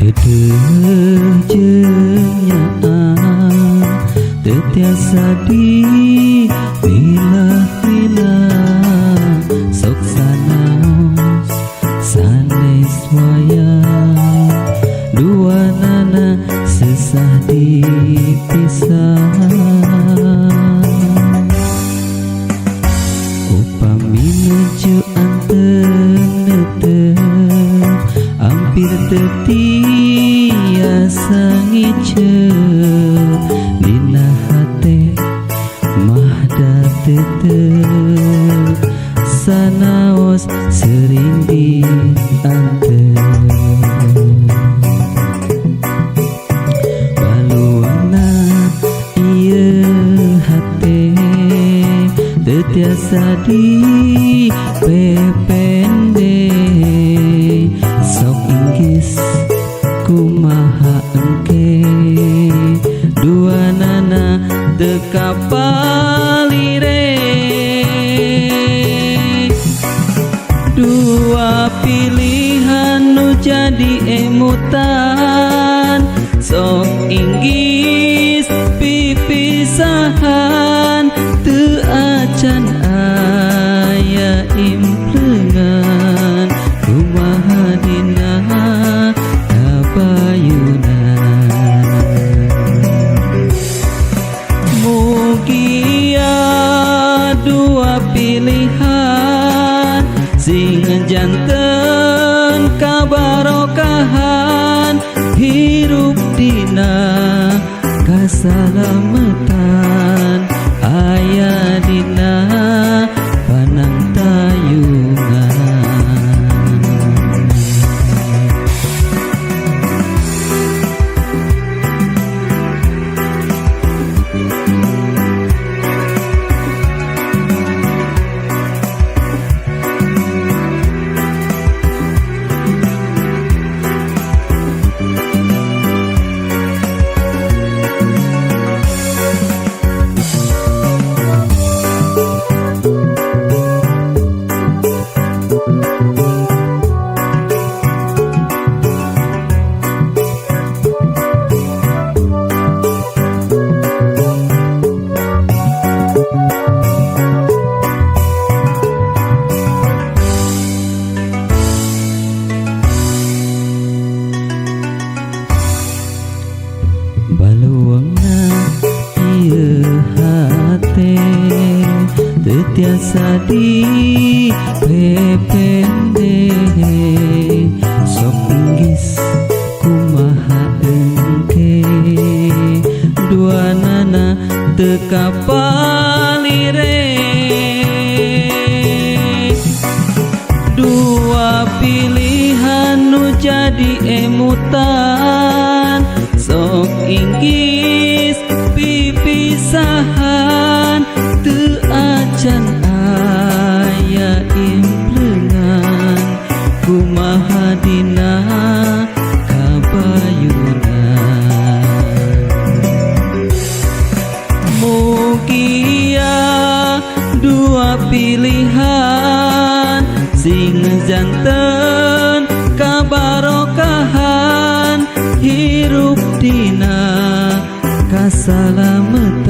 Kedejenyakan tetiasa dipilah-pilah sok sanaos sanes wayang dua nana sesah dipisah. Upami nuju anteng hampir tetiasa ngicep dina hate mahda tetep sanaos sering diantep. Baluana ieu hate tetiasa dipepende sok inggis kumaha engke dua nana teka palire. Dua pilihan nu jadi emutan sok inggis pipisahan teu acan aya implengan kumaha dina mugia dua pilihan sing janten kabarokahan hirup dina kasalamatan aya dina panang tayungan. Baluangna ieu hate tetiasa dipepende sok inggis kumaha engke dua nana teka palire. Dua pilihan nu jadi emutan sok inggis pipisahan teu acan aya implengan kumaha dina kabayunan. Mugia dua pilihan sing janten kabarokahan hirup dina kasalamatan